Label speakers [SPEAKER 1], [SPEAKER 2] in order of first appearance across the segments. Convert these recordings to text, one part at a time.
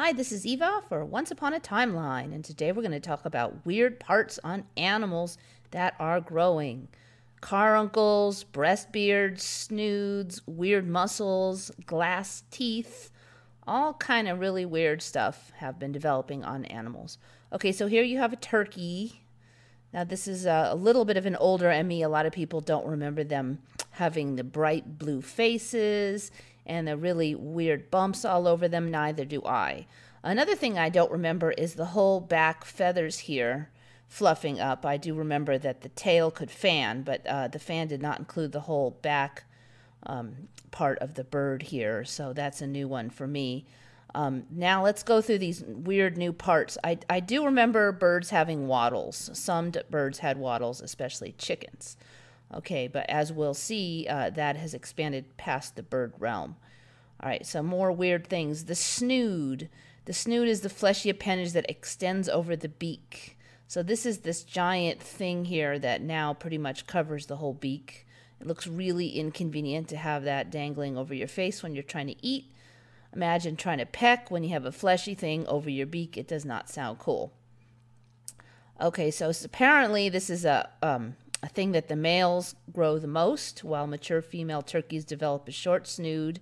[SPEAKER 1] Hi, this is Eva for Once Upon a Timeline, and today we're going to talk about weird parts on animals that are growing. Caruncles, breast beards, snoods, weird muscles, glass teeth, all kind of really weird stuff have been developing on animals. Okay, so here you have a turkey. Now this is a little bit of an older Emmy. A lot of people don't remember them having the bright blue faces and the really weird bumps all over them. Neither do I. Another thing I don't remember is the whole back feathers here fluffing up. I do remember that the tail could fan, but the fan did not include the whole back part of the bird here, so that's a new one for me. Now let's go through these weird new parts. I do remember birds having wattles. Some birds had wattles, especially chickens. Okay, but as we'll see, that has expanded past the bird realm. All right, some more weird things. The snood. The snood is the fleshy appendage that extends over the beak. So this is this giant thing here that now pretty much covers the whole beak. It looks really inconvenient to have that dangling over your face when you're trying to eat. Imagine trying to peck when you have a fleshy thing over your beak. It does not sound cool. Okay, so apparently this is a thing that the males grow the most, while mature female turkeys develop a short snood.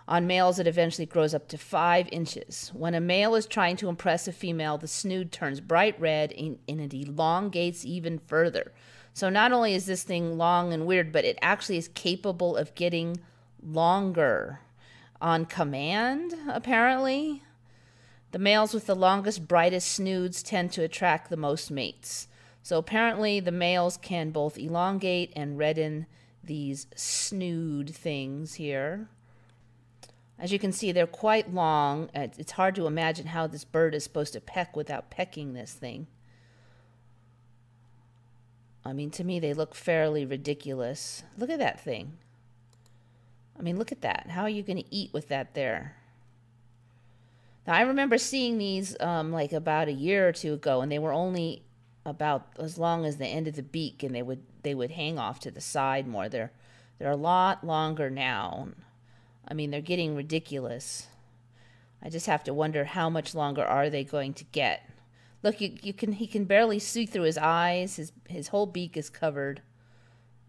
[SPEAKER 1] On males, it eventually grows up to 5 inches. When a male is trying to impress a female, the snood turns bright red and it elongates even further. So not only is this thing long and weird, but it actually is capable of getting longer on command, apparently. The males with the longest, brightest snoods tend to attract the most mates. So apparently the males can both elongate and redden these snood things here. As you can see, they're quite long. It's hard to imagine how this bird is supposed to peck without pecking this thing. I mean, to me, they look fairly ridiculous. Look at that thing. I mean, look at that. How are you going to eat with that there? Now, I remember seeing these like about a year or two ago, and they were only about as long as the end of the beak, and they would hang off to the side more. They're a lot longer now. I mean, they're getting ridiculous. I just have to wonder how much longer are they going to get. Look, he can barely see through his eyes. His whole beak is covered.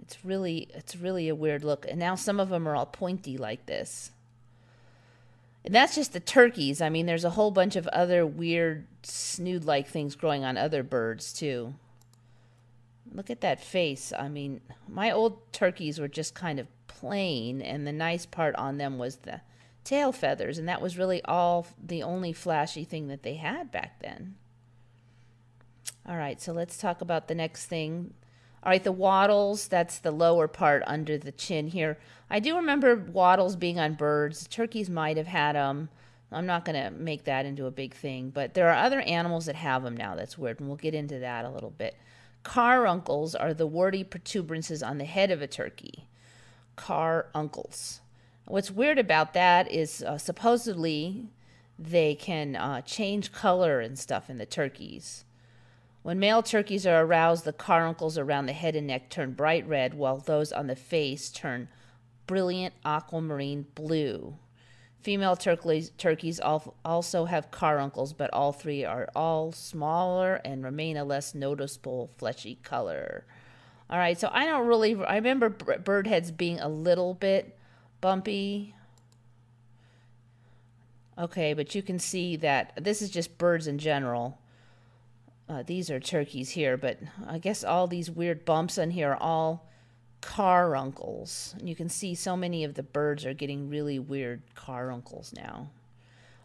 [SPEAKER 1] It's really a weird look. And now some of them are all pointy like this. And that's just the turkeys. I mean, there's a whole bunch of other weird snood-like things growing on other birds too. Look at that face. I mean, my old turkeys were just kind of plain, and the nice part on them was the tail feathers, and that was really the only flashy thing that they had back then. All right, so let's talk about the next thing. All right, the wattles, that's the lower part under the chin here. I do remember wattles being on birds. Turkeys might have had them. I'm not going to make that into a big thing, but there are other animals that have them now. That's weird, and we'll get into that a little bit. Caruncles are the warty protuberances on the head of a turkey. Caruncles. What's weird about that is supposedly they can change color and stuff in the turkeys. When male turkeys are aroused, the caruncles around the head and neck turn bright red, while those on the face turn brilliant aquamarine blue. Female turkeys also have caruncles, but all three are all smaller and remain a less noticeable fleshy color. All right, so I remember bird heads being a little bit bumpy. Okay, but you can see that this is just birds in general. These are turkeys here, but I guess all these weird bumps on here are all caruncles. And you can see so many of the birds are getting really weird caruncles now.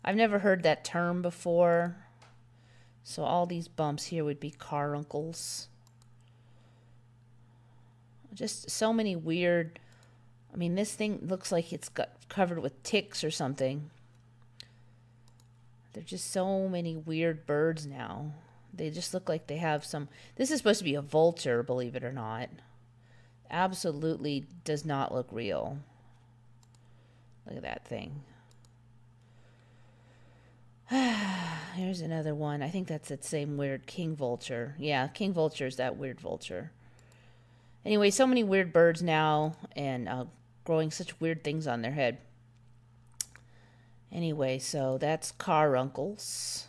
[SPEAKER 1] I've never heard that term before. So all these bumps here would be caruncles. Just so many weird. I mean, this thing looks like it's got covered with ticks or something. There's just so many weird birds now. They just look like they have some. This is supposed to be a vulture, believe it or not. Absolutely does not look real. Look at that thing. Here's another one. I think that's that same weird king vulture. Yeah, king vulture is that weird vulture. Anyway, so many weird birds now, and growing such weird things on their head. Anyway, so that's caruncles.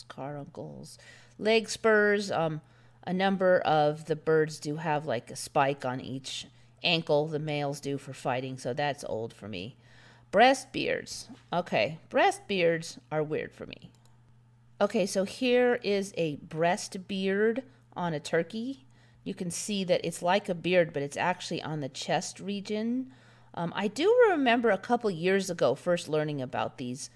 [SPEAKER 1] Caruncles. Leg spurs. A number of the birds do have like a spike on each ankle. The males do for fighting, so that's old for me. Breast beards. Okay, breast beards are weird for me. Okay, so here is a breast beard on a turkey. You can see that it's like a beard, but it's actually on the chest region. I do remember a couple years ago first learning about these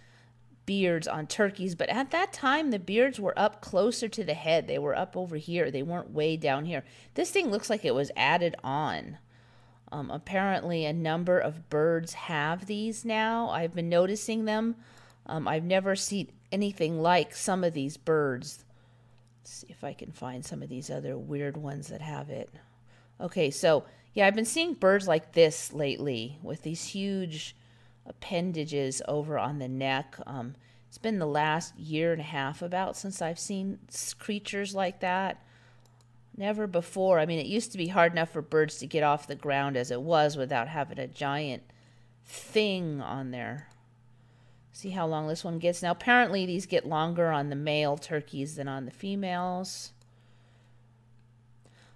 [SPEAKER 1] beards on turkeys, but at that time the beards were up closer to the head. They were up over here. They weren't way down here. This thing looks like it was added on. Apparently a number of birds have these now. I've been noticing them. I've never seen anything like some of these birds. Let's see if I can find some of these other weird ones that have it. Okay, so yeah, I've been seeing birds like this lately with these huge appendages over on the neck. It's been the last year and a half about since I've seen creatures like that. Never before. I mean, it used to be hard enough for birds to get off the ground as it was without having a giant thing on there. See how long this one gets. Now, apparently these get longer on the male turkeys than on the females.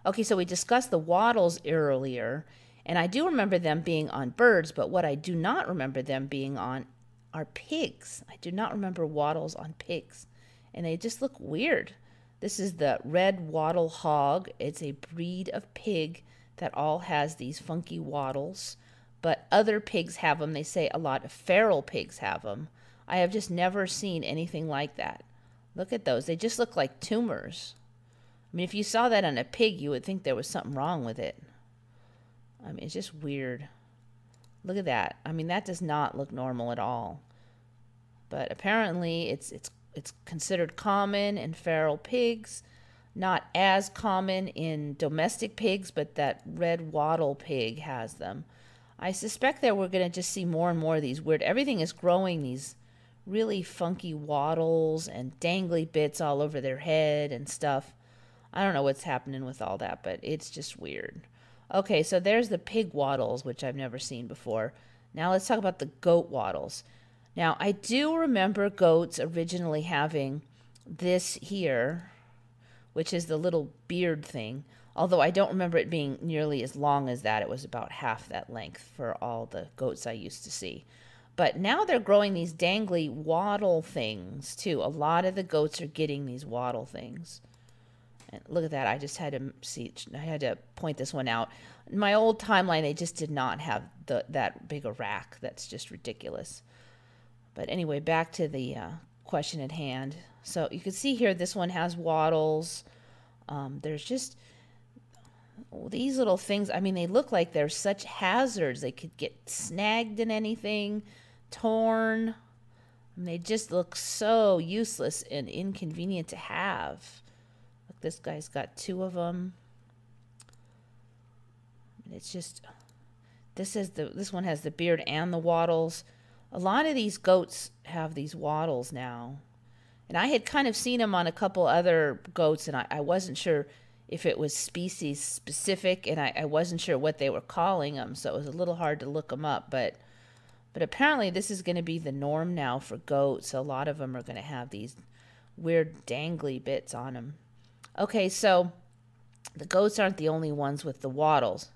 [SPEAKER 1] Okay, so we discussed the wattles earlier, and I do remember them being on birds, but what I do not remember them being on are pigs. I do not remember wattles on pigs, and they just look weird. This is the red wattle hog. It's a breed of pig that all has these funky wattles, but other pigs have them. They say a lot of feral pigs have them. I have just never seen anything like that. Look at those. They just look like tumors. I mean, if you saw that on a pig, you would think there was something wrong with it. I mean, it's just weird. Look at that. I mean, that does not look normal at all. But apparently it's considered common in feral pigs, not as common in domestic pigs, but that red wattle pig has them. I suspect that we're going to just see more and more of these weird, everything is growing these really funky wattles and dangly bits all over their head and stuff. I don't know what's happening with all that, but it's just weird. Okay, so there's the pig wattles, which I've never seen before. Now let's talk about the goat wattles. Now, I do remember goats originally having this here, which is the little beard thing, although I don't remember it being nearly as long as that. It was about half that length for all the goats I used to see. But now they're growing these dangly wattle things, too. A lot of the goats are getting these wattle things. And look at that. I just had to see. I had to point this one out. In my old timeline, they just did not have that big a rack. That's just ridiculous. But anyway, back to the question at hand. So you can see here, this one has wattles. There's just these little things. I mean, they look like they're such hazards. They could get snagged in anything, torn. And they just look so useless and inconvenient to have. Look, this guy's got two of them. It's just, this one has the beard and the wattles. A lot of these goats have these wattles now. And I had kind of seen them on a couple other goats, and I wasn't sure if it was species specific, and I wasn't sure what they were calling them, so it was a little hard to look them up. But apparently this is going to be the norm now for goats. A lot of them are going to have these weird dangly bits on them. Okay, so the goats aren't the only ones with the wattles.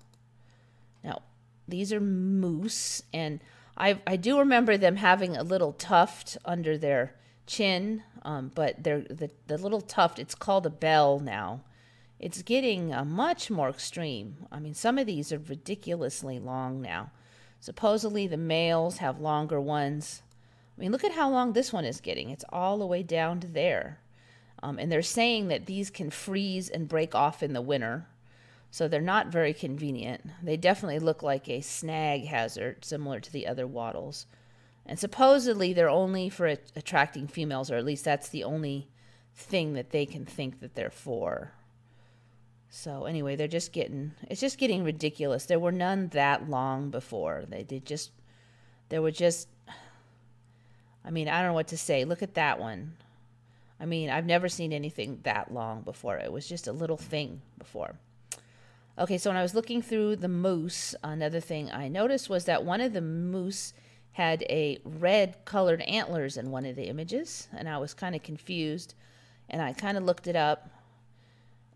[SPEAKER 1] Now, these are moose, and I do remember them having a little tuft under their chin, but the little tuft, it's called a bell now. It's getting much more extreme. I mean, some of these are ridiculously long now. Supposedly the males have longer ones. I mean, look at how long this one is getting. It's all the way down to there. And they're saying that these can freeze and break off in the winter. So they're not very convenient. They definitely look like a snag hazard, similar to the other wattles. And supposedly they're only for attracting females, or at least that's the only thing that they can think that they're for. So anyway, it's just getting ridiculous. There were none that long before. There were just, I mean, I don't know what to say. Look at that one. I mean, I've never seen anything that long before. It was just a little thing before. Okay, so when I was looking through the moose, another thing I noticed was that one of the moose had a red colored antlers in one of the images, and I was kind of confused, and I kind of looked it up,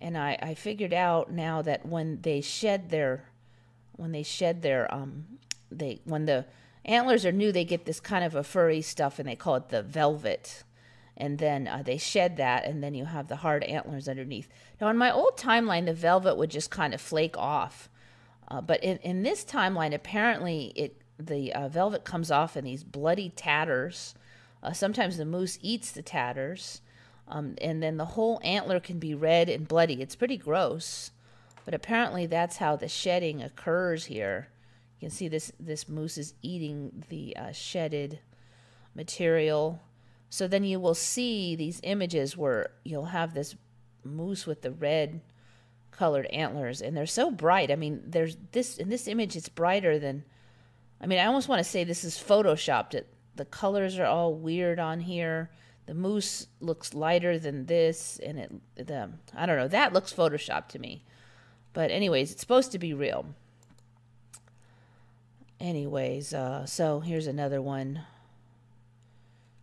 [SPEAKER 1] and I figured out now that when the antlers are new, they get this kind of a furry stuff, and they call it the velvet. And then they shed that, and then you have the hard antlers underneath. Now, in my old timeline, the velvet would just kind of flake off. But in this timeline, apparently the velvet comes off in these bloody tatters. Sometimes the moose eats the tatters. And then the whole antler can be red and bloody. It's pretty gross. But apparently that's how the shedding occurs here. You can see this moose is eating the shedded material. So then you will see these images where you'll have this moose with the red colored antlers, and they're so bright. I mean, in this image, it's brighter than, I mean, I almost want to say this is photoshopped. The colors are all weird on here. The moose looks lighter than this, and I don't know, that looks photoshopped to me. But anyways, it's supposed to be real. Anyways, so here's another one.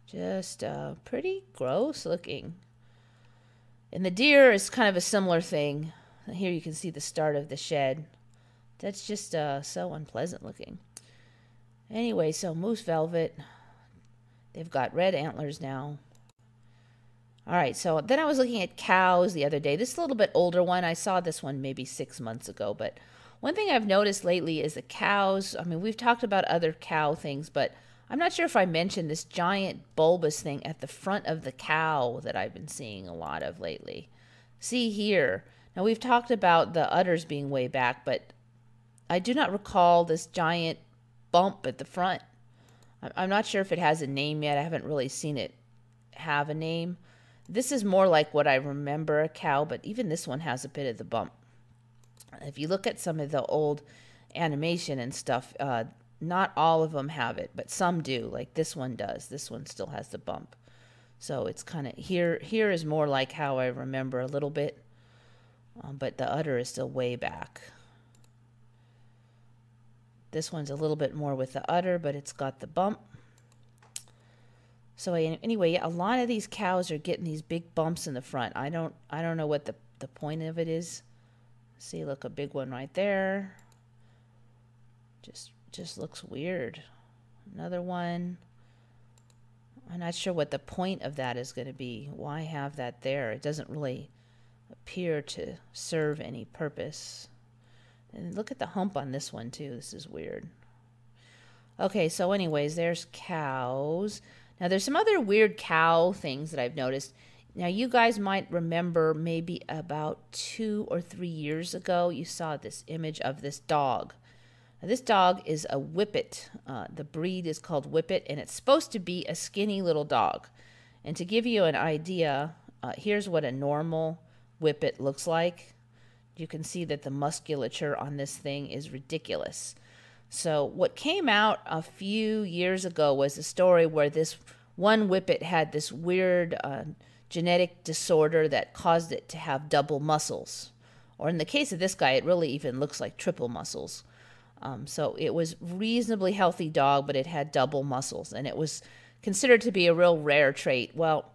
[SPEAKER 1] Just pretty gross looking. And the deer is kind of a similar thing. Here you can see the start of the shed. That's just so unpleasant looking. Anyway, so moose velvet. They've got red antlers now. All right, so then I was looking at cows the other day. This is a little bit older one. I saw this one maybe 6 months ago. But one thing I've noticed lately is the cows. I mean, we've talked about other cow things, but I'm not sure if I mentioned this giant bulbous thing at the front of the cow that I've been seeing a lot of lately. See here. Now, we've talked about the udders being way back, but I do not recall this giant bump at the front. I'm not sure if it has a name yet. I haven't really seen it have a name. This is more like what I remember a cow, but even this one has a bit of the bump. If you look at some of the old animation and stuff, not all of them have it, but some do, like this one does. This one still has the bump. So it's kind of, here is more like how I remember a little bit, but the udder is still way back. This one's a little bit more with the udder, but it's got the bump. So anyway, a lot of these cows are getting these big bumps in the front. I don't know what the point of it is. See, look, a big one right there. Just looks weird. Another one. I'm not sure what the point of that is going to be. Why have that there? It doesn't really appear to serve any purpose. And look at the hump on this one too. This is weird. Okay, so anyways, there's cows. Now there's some other weird cow things that I've noticed. Now you guys might remember maybe about 2 or 3 years ago, you saw this image of this dog. Now, this dog is a Whippet. The breed is called Whippet, and it's supposed to be a skinny little dog. And to give you an idea, here's what a normal Whippet looks like. You can see that the musculature on this thing is ridiculous. So what came out a few years ago was a story where this one Whippet had this weird genetic disorder that caused it to have double muscles. Or in the case of this guy, it really even looks like triple muscles. So it was reasonably healthy dog, but it had double muscles, and it was considered to be a real rare trait. Well,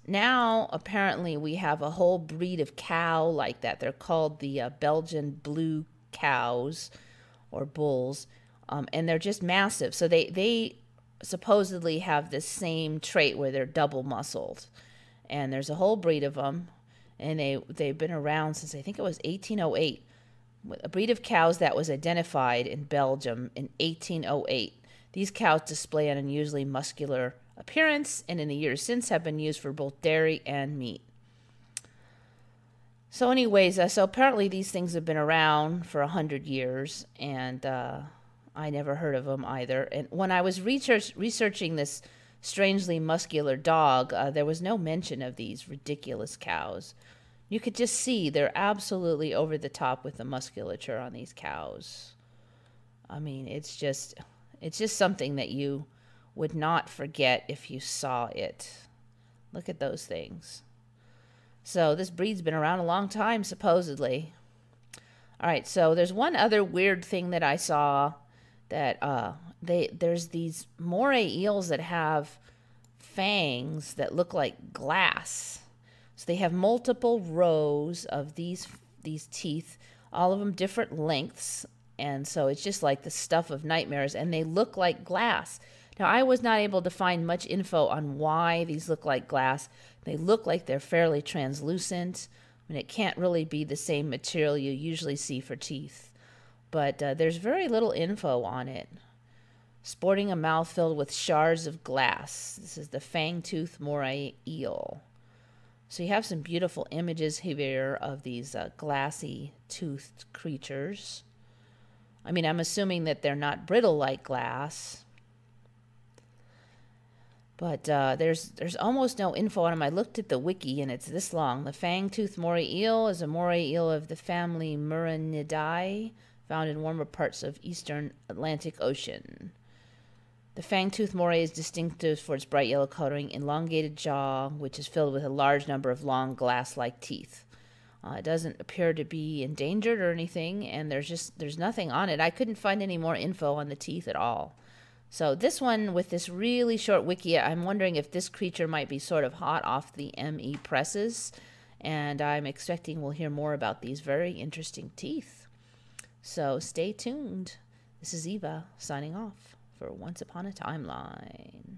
[SPEAKER 1] now apparently we have a whole breed of cow like that. They're called the Belgian blue cows or bulls, and they're just massive. So they supposedly have this same trait where they're double muscled, and there's a whole breed of them, and they've been around since I think it was 1808. A breed of cows that was identified in Belgium in 1808. These cows display an unusually muscular appearance, and in the years since have been used for both dairy and meat. So anyways, so apparently these things have been around for 100 years, and I never heard of them either. And when I was researching this strangely muscular dog, there was no mention of these ridiculous cows. You could just see they're absolutely over the top with the musculature on these cows. I mean, it's just something that you would not forget if you saw it. Look at those things. So this breed's been around a long time, supposedly. All right, so there's one other weird thing that I saw that there's these moray eels that have fangs that look like glass. So they have multiple rows of these teeth, all of them different lengths, and so it's just like the stuff of nightmares, and they look like glass. Now, I was not able to find much info on why these look like glass. They look like they're fairly translucent. I mean, it can't really be the same material you usually see for teeth. But there's very little info on it. Sporting a mouth filled with shards of glass. This is the fang-toothed moray eel. So you have some beautiful images here of these glassy toothed creatures. I mean, I'm assuming that they're not brittle like glass. But there's almost no info on them. I looked at the wiki, and it's this long. The fang-toothed moray eel is a moray eel of the family Murinidae, found in warmer parts of eastern Atlantic Ocean. The fang-toothed moray is distinctive for its bright yellow coloring, elongated jaw, which is filled with a large number of long glass-like teeth. It doesn't appear to be endangered or anything, and there's nothing on it. I couldn't find any more info on the teeth at all. So this one, with this really short wiki, I'm wondering if this creature might be sort of hot off the ME presses, and I'm expecting we'll hear more about these very interesting teeth. So stay tuned. This is Eva signing off for Once Upon a Timeline.